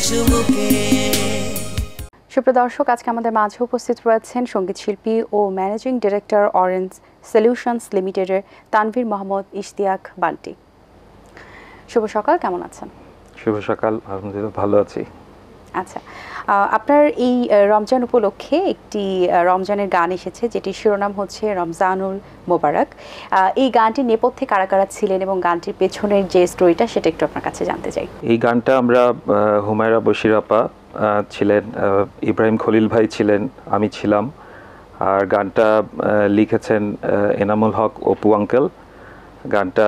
চুমুকে। সুপ্রিয় দর্শক, আজকে আমাদের মাঝে উপস্থিত রয়েছেন সঙ্গীত শিল্পী ও ম্যানেজিং ডিরেক্টর অরেঞ্জ সলিউশনস লিমিটেডের তানভীর মোহাম্মদ ইশতিয়াক বান্টি। শুভ সকাল, কেমন আছেন? শুভ সকাল, আলহামদুলিল্লাহ ভালো আছি। আচ্ছা, আপনার এই রমজান উপলক্ষে একটি রমজানের গান এসেছে, যেটির শিরোনাম হচ্ছে রমজানুল মোবারক। এই গানটির নেপথ্যে কারা কারা ছিলেন এবং গানটির পেছনের যে স্টোরিটা সেটা একটু আপনার কাছে জানতে চাই। এই গানটা আমরা হুমায়রা বশির আপা ছিলেন, ইব্রাহিম খলিল ভাই ছিলেন, আমি ছিলাম, আর গানটা লিখেছেন এনামুল হক অপু আঙ্কেল। গানটা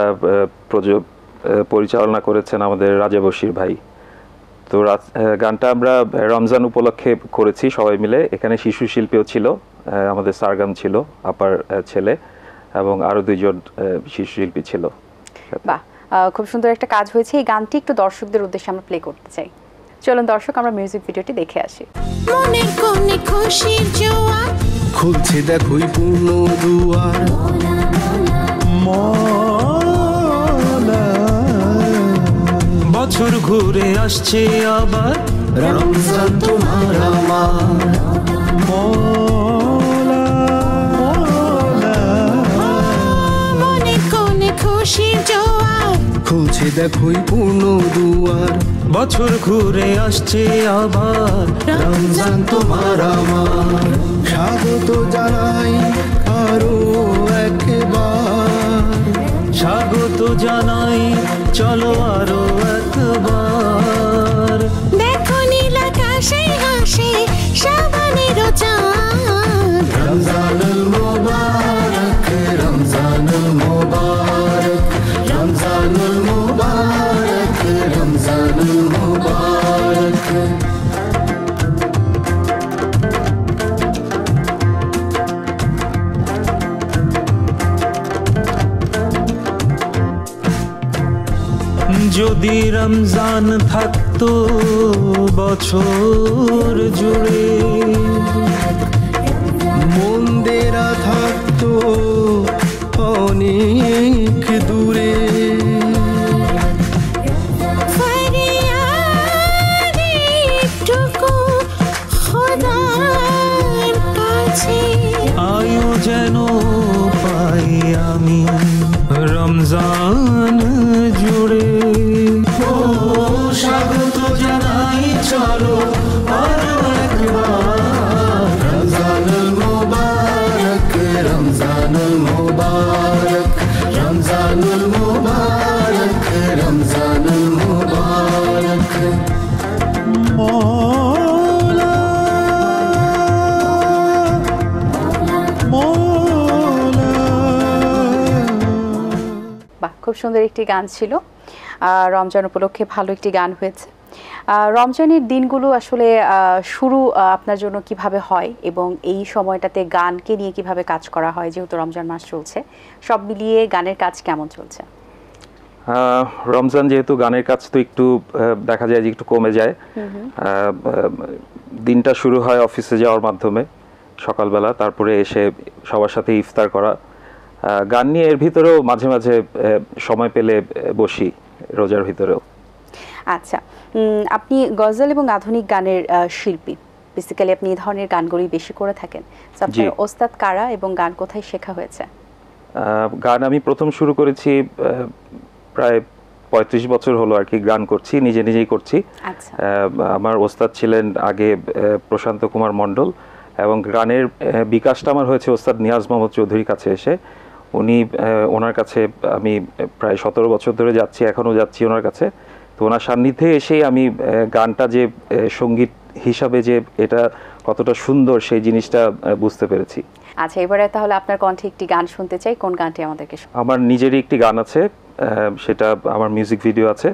পরিচালনা করেছেন আমাদের রাজা বশির ভাই। তো গানটা আমরা রমজান উপলক্ষে করেছি সবাই মিলে। এখানে শিশু শিল্পীও ছিল, আমাদের সারগাম ছিল আপার ছেলে, এবং আরও দুইজন শিশু শিল্পী ছিল। বাহ, খুব সুন্দর একটা কাজ হয়েছে। এই গানটি একটু দর্শকদের উদ্দেশ্যে আমরা প্লে করতে চাই। চলুন দর্শক, আমরা মিউজিক ভিডিওটি দেখে আসি। মনের কোণে খুশির জোয়ার খুলছে দেখোই পূর্ণ দুয়ার, বছর ঘুরে আসছে আবার রমজান তোমার আমার, মনের কোণে খুশির জোয়ার খুলছে দেখোই পূর্ণ দুয়ার, বছর ঘুরে আসছে আবার রমজান তোমার আমার। স্বাগত জানাই আরো একবার, স্বাগত জানাই চলো আরো একবার। দেখো নীল আকাশে হাসে শাবানের চাঁদ, রমজানুল মোবারক রমজানুল মোবারক রমজানুল মোবারক রমজানুল মোবারক। যদি রমজান থাকতো বছর জুড়ে, মন্দেরা থাকতো অনেক দূরে, আয়ু যেন পাই আমি রমজান জুড়ে। স্বাগত জানাই চলো আরো একবার রমজানুল মোবারক রমজানুল মোবারক রমজানুল মোবারক রমজানুল মোবারক। খুব সুন্দর একটি গান ছিল। রমজান উপলক্ষে ভালো একটি গান হয়েছে। রমজানের দিনগুলো আসলে শুরু আপনার জন্য কিভাবে হয় এবং এই সময়টাতে গানকে নিয়ে কিভাবে কাজ করা হয়, যেহেতু রমজান মাস চলছে, সব মিলিয়ে গানের কাজ কেমন চলছে? রমজান যেহেতু গানের কাজ তো একটু দেখা যায় যে একটু কমে যায়। দিনটা শুরু হয় অফিসে যাওয়ার মাধ্যমে সকালবেলা, তারপরে এসে সবার সাথে ইফতার করা। গান নিয়ে এর ভিতরেও মাঝে মাঝে সময় পেলে বসি রোজার ভিতরেও। আচ্ছা, আপনি গজল এবং আধুনিক গানের শিল্পী, বেসিক্যালি আপনি এই ধরনের গানগুলি বেশি করে থাকেন। আপনার ওস্তাদ কারা এবং গান কোথায় শেখা হয়েছে? গান আমি প্রথম শুরু করেছি প্রায় 35 বছর হলো আর কি, গান করছি, নিজে নিজেই করছি। আমার ওস্তাদ ছিলেন আগে প্রশান্ত কুমার মণ্ডল, এবং গানের বিকাশটা আমার হয়েছে ওস্তাদ নিয়াজ মোহাম্মদ চৌধুরীর কাছে এসে। ওনার কাছে আমি প্রায় 17 বছর ধরে যাচ্ছি, এখনও যাচ্ছি ওনার কাছে। তো ওনার সান্নিধ্যে এসেই আমি গানটা যে সঙ্গীত হিসাবে যে এটা কতটা সুন্দর সেই জিনিসটা বুঝতে পেরেছি। আচ্ছা, এবারে তাহলে আপনার কণ্ঠে একটি গান শুনতে চাই। কোন গানটি আমাদেরকে? আমার নিজেরই একটি গান আছে, সেটা আমার মিউজিক ভিডিও আছে,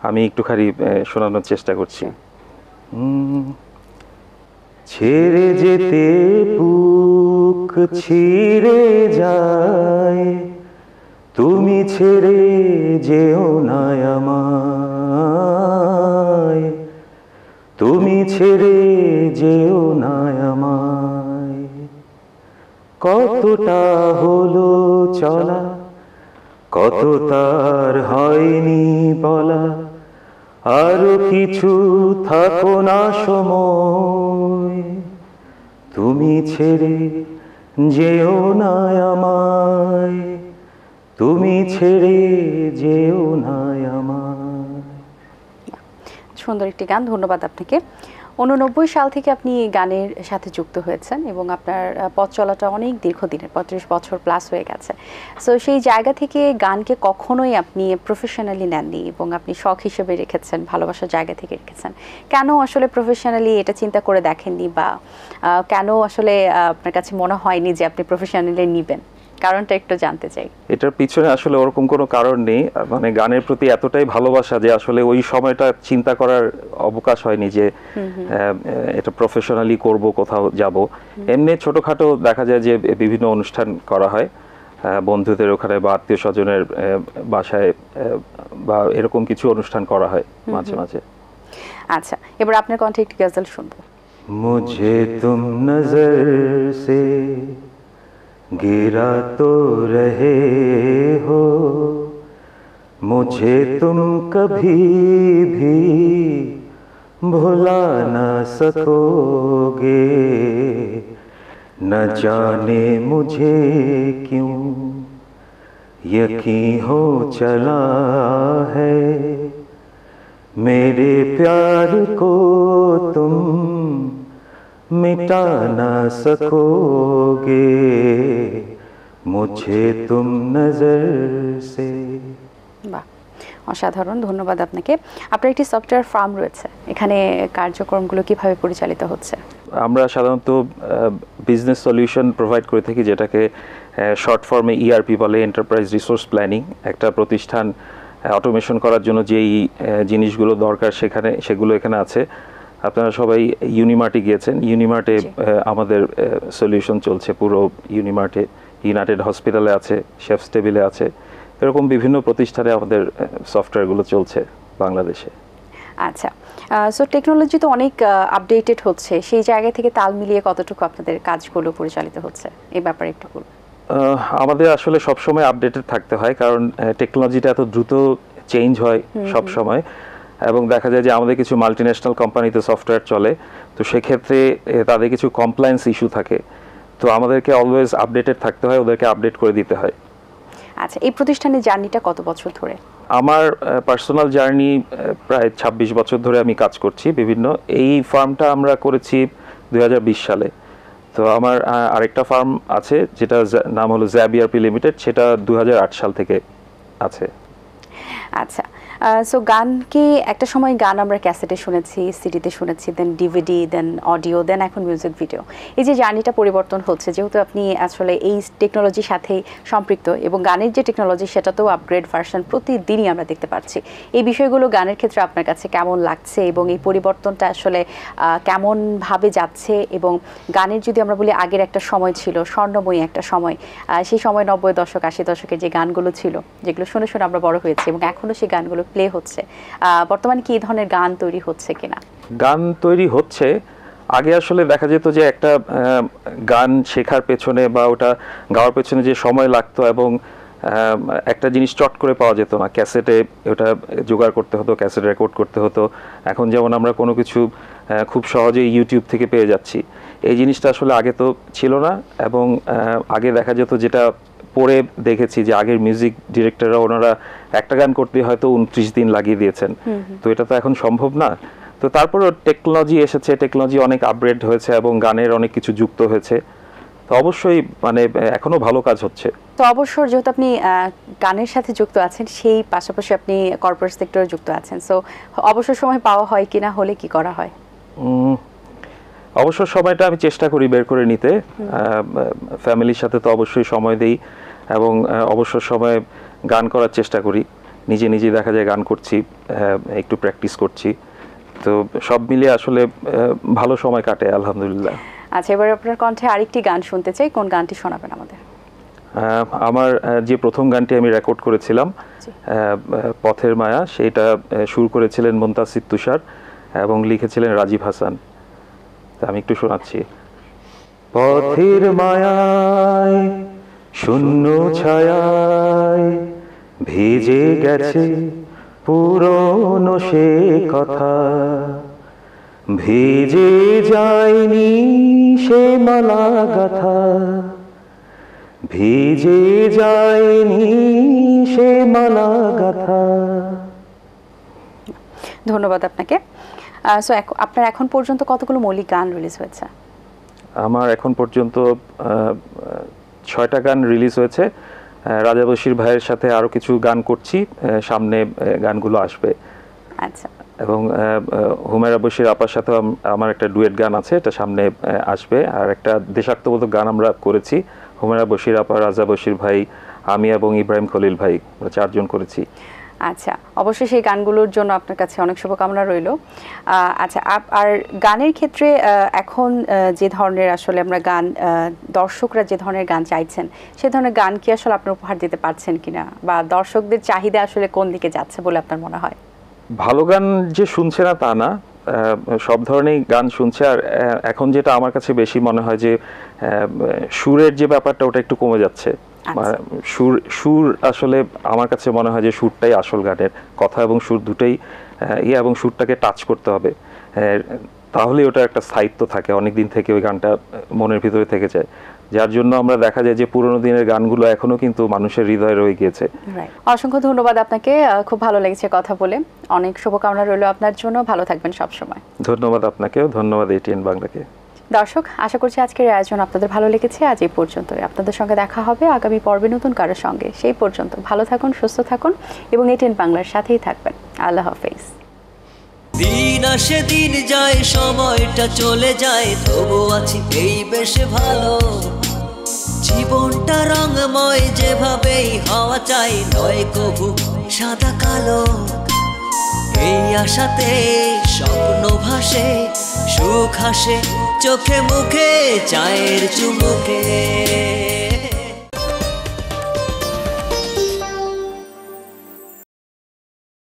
আমি একটুখানি শোনানোর চেষ্টা করছি। ছেড়ে যেতে বুক ছিঁড়ে যায়, তুমি ছেড়ে যেও না আমায়, তুমি ছেড়ে যেও না আমায়। কতটা হলো চলা, কত তার হয়নি বলা, আরো কিছু থাকো না সময়, তুমি ছেড়ে যেও না আমায়, তুমি ছেড়ে যেও না আমায়। সুন্দর একটি গান, ধন্যবাদ আপনাকে। 89 সাল থেকে আপনি গানের সাথে যুক্ত হয়েছেন এবং আপনার পথ চলাটা অনেক দীর্ঘদিনের, 35 বছর প্লাস হয়ে গেছে। সো সেই জায়গা থেকে গানকে কখনোই আপনি প্রফেশনালি নেননি এবং আপনি শখ হিসেবে রেখেছেন, ভালোবাসার জায়গা থেকে রেখেছেন। কেন আসলে প্রফেশনালি এটা চিন্তা করে দেখেননি, বা কেন আসলে আপনার কাছে মনে হয়নি যে আপনি প্রফেশনালি নেবেন? কারণটা একটু জানতে চাই। এটার পিছনে আসলে ওরকম কোনো কারণ নেই, মানে গানের প্রতি এতটাই ভালোবাসা যে আসলে ওই সময়টা চিন্তা করার অবকাশ হয়নি যে এটা প্রফেশনালি করব, কোথাও যাব। এমনি ছোটখাটো দেখা যায় যে বিভিন্ন অনুষ্ঠান করা হয় বন্ধুদের ওখানে বা আত্মীয় স্বজনের বাসায়, বা এরকম কিছু অনুষ্ঠান করা হয় মাঝে মাঝে। আচ্ছা, এবার আপনার কণ্ঠে একটি গজল শুনবো। মুঝে তুম নজর সে गिरा तो रहे हो, मुझे तुम कभी भी भुला न सकोगे, न जाने मुझे क्यों यकीन हो चला है, मेरे प्यार को तुम मिटा ना सकोगे, मुझे तुम नजर से। বাহ, অসাধারণ, ধন্যবাদ আপনাকে। আপনার একটি সফটওয়্যার ফার্ম রয়েছে, এখানে কার্যক্রমগুলো কিভাবে পরিচালিত হচ্ছে? আমরা সাধারণত বিজনেস সলিউশন প্রোভাইড করে থাকি, যেটাকে শর্ট ফর্মে ইআরপি বলে, এন্টারপ্রাইজ রিসোর্স প্ল্যানিং। একটা প্রতিষ্ঠান অটোমেশন করার জন্য যেই জিনিসগুলো দরকার সেগুলো এখানে আছে। আপনারা সবাই ইউনিমার্টে গিয়েছেন, ইউনিমার্টে আমাদের সলিউশন চলছে পুরো ইউনিমার্টে, ইউনাইটেড হসপিটালে আছে, শেফস টেবিলে আছে, এরকম বিভিন্ন প্রতিষ্ঠানে আমাদের সফটওয়্যারগুলো চলছে বাংলাদেশে। আচ্ছা, সো টেকনোলজি তো অনেক আপডেটেড হচ্ছে, সেই জায়গা থেকে তাল মিলিয়ে কতটুকু আপনাদের কাজগুলো পরিচালিত হচ্ছে এই ব্যাপারে একটু বলুন। আমাদের আসলে সবসময় আপডেটেড থাকতে হয়, কারণ টেকনোলজিটা এত দ্রুত চেঞ্জ হয় সব সময়, এবং দেখা যায় যে আমাদের কিছু মাল্টিন্যাশনাল কোম্পানিতে সফটওয়্যার চলে, তো সেক্ষেত্রে তাদের কিছু কমপ্লায়েন্স ইস্যু থাকে, তো আমাদেরকে অলওয়েজ আপডেটেড থাকতে হয়, ওদেরকে আপডেট করে দিতে হয়। আচ্ছা, এই প্রতিষ্ঠানের জার্নিটা কত বছর ধরে? আমার পার্সোনাল জার্নি প্রায় 26 বছর ধরে আমি কাজ করছি বিভিন্ন। এই ফার্মটা আমরা করেছি 2020 সালে। তো আমার আরেকটা ফার্ম আছে যেটা নাম হলো জ্যাবিআরপি লিমিটেড, সেটা 2008 সাল থেকে আছে। আচ্ছা, সো গান কি একটা সময় গান আমরা ক্যাসেটে শুনেছি, সিডিতে শুনেছি, দেন ডিভিডি, দেন অডিও, দেন এখন মিউজিক ভিডিও। এই যে জার্নিটা পরিবর্তন হচ্ছে, যেহেতু আপনি আসলে এই টেকনোলজির সাথেই সম্পৃক্ত এবং গানের যে টেকনোলজি সেটাতেও আপগ্রেড ভার্সন প্রতিদিনই আমরা দেখতে পাচ্ছি, এই বিষয়গুলো গানের ক্ষেত্রে আপনার কাছে কেমন লাগছে এবং এই পরিবর্তনটা আসলে কেমনভাবে যাচ্ছে? এবং গানের যদি আমরা বলি আগের একটা সময় ছিল, স্বর্ণময়ী একটা সময়, সেই সময় 90 দশক 80 দশকের যে গানগুলো ছিল, যেগুলো শুনে শুনে আমরা বড় হয়েছি এবং এখনও সেই গানগুলো প্লে হচ্ছে, বর্তমানে কি এই ধরনের গান তৈরি হচ্ছে কিনা? গান তৈরি হচ্ছে। আগে আসলে দেখা যেত যে একটা গান শেখার পেছনে বা ওটা গাওয়ার পেছনে যে সময় লাগতো, এবং একটা জিনিস চট করে পাওয়া যেত না, ক্যাসেটে ওটা জোগাড় করতে হতো, ক্যাসেট রেকর্ড করতে হতো। এখন যেমন আমরা কোনো কিছু খুব সহজেই ইউটিউব থেকে পেয়ে যাচ্ছি, এই জিনিসটা আসলে আগে তো ছিল না। এবং আগে দেখা যেত, যেটা পরে দেখেছি যে আগের মিউজিক ডিরেক্টররা ওনারা একটা গান করতে হয়তো 29 দিন লাগিয়ে দিয়েছেন, তো এটা তো এখন সম্ভব না। তো তারপরেও টেকনোলজি এসেছে, টেকনোলজি অনেক আপগ্রেড হয়েছে এবং গানের অনেক কিছু যুক্ত হয়েছে, তো অবশ্যই মানে এখনো ভালো কাজ হচ্ছে। তো অবসর যেহেতু আপনি গানের সাথে যুক্ত আছেন, সেই পাশাপাশি আপনি কর্পোরেট সেক্টরে যুক্ত আছেন, সো অবসর সময় পাওয়া হয় কিনা, হলে কি করা হয়? অবসর সময়টা আমি চেষ্টা করি বের করে নিতে, ফ্যামিলির সাথে তো অবশ্যই সময় দেই, এবং অবসর সময়ে গান করার চেষ্টা করি, নিজে নিজে দেখা যায় গান করছি, একটু প্র্যাকটিস করছি, তো সব মিলিয়ে আসলে ভালো সময় কাটে আলহামদুলিল্লাহ। আচ্ছা, এবার আপনার কণ্ঠে আরেকটি গান শুনতে চাই, কোন গানটি শোনাবেন আমাদের? আমার যে প্রথম গানটি আমি রেকর্ড করেছিলাম পথের মায়া, সেটা সুর করেছিলেন মুনতাসির তুষার এবং লিখেছিলেন রাজীব হাসান, আমি একটু শোনাচ্ছি। পথের মায়ায় শূন্য ছায়ায় ভিজে গেছে পুরনো সে কথা ভিজে যায়নি সে মালা গাথা, ভিজে যায়নি সে মালা গাথা। ধন্যবাদ আপনাকে। সো আপনার এখন পর্যন্ত কতগুলো মৌলিক গান রিলিজ হয়েছে? আমার এখন পর্যন্ত 6টা গান রিলিজ হয়েছে। রাজা বশির ভাইয়ের সাথে আরো কিছু গান করছি, সামনে গানগুলো আসবে। আচ্ছা। এবং হুমায়রা বশির আপার সাথে আমার একটা ডুয়েট গান আছে, এটা সামনে আসবে। আর একটা দেশাত্মবোধক গান আমরা করেছি, হুমায়রা বশির আপা, রাজা বশির ভাই, আমি এবং ইব্রাহিম খলিল ভাই, আমরা 4 জন করেছি। আচ্ছা, অবশ্যই সেই গানগুলোর জন্য আপনার কাছে অনেক শুভকামনা রইল। আচ্ছা, আর গানের ক্ষেত্রে এখন যে ধরনের আসলে আমরা গান, দর্শকরা যে ধরনের গান চাইছেন, সে ধরনের গান কি আসলে আপনার উপহার দিতে পারছেন কিনা, বা দর্শকদের চাহিদা আসলে কোন দিকে যাচ্ছে বলে আপনার মনে হয়? ভালো গান যে শুনছে না তা না, সব ধরনের গান শুনছে। আর এখন যেটা আমার কাছে বেশি মনে হয় যে সুরের যে ব্যাপারটা ওটা একটু কমে যাচ্ছে। সুর আসলে আমার কাছে মনে হয় যে সুরটাই আসল গানের, কথা এবং সুর দুটোই এবং সুরটাকে টাচ করতে হবে, তাহলে ওটা একটা স্থায়িত্ব থাকে, অনেক দিন থেকে ওই গানটা মনের ভিতরে থেকে যায়। যার জন্য আমরা দেখা যায় যে পুরোনো দিনের গানগুলো এখনো কিন্তু মানুষের হৃদয়ে রয়ে গিয়েছে। অসংখ্য ধন্যবাদ আপনাকে, খুব ভালো লেগেছে কথা বলে। অনেক শুভকামনা রইল আপনার জন্য, ভালো থাকবেন সব সময়। ধন্যবাদ আপনাকেও, ধন্যবাদ এটিএন বাংলাকে। দর্শক, আশা করছি আজকের আয়োজন আপনাদের ভালো লেগেছে। আজ এই পর্যন্তই। আপনাদের সঙ্গে দেখা হবে আগামী পর্বে নতুন কারোর সঙ্গে। সেই পর্যন্ত ভালো থাকুন, সুস্থ থাকুন এবং এটিএন বাংলার সাথেই থাকবেন। আল্লাহ হাফেজ। দিন আসে দিন যায়, সময়টা চলে যায়, তবু আছি এই বেশ ভালো। জীবনটা রঙময়, যেভাবেই হওয়া চাই, নয় কভু সাদা কালো। এই আশাতে স্বপ্ন ভাসে, সুখ হাসে চোখে মুখে, চায়ের চুমুকে।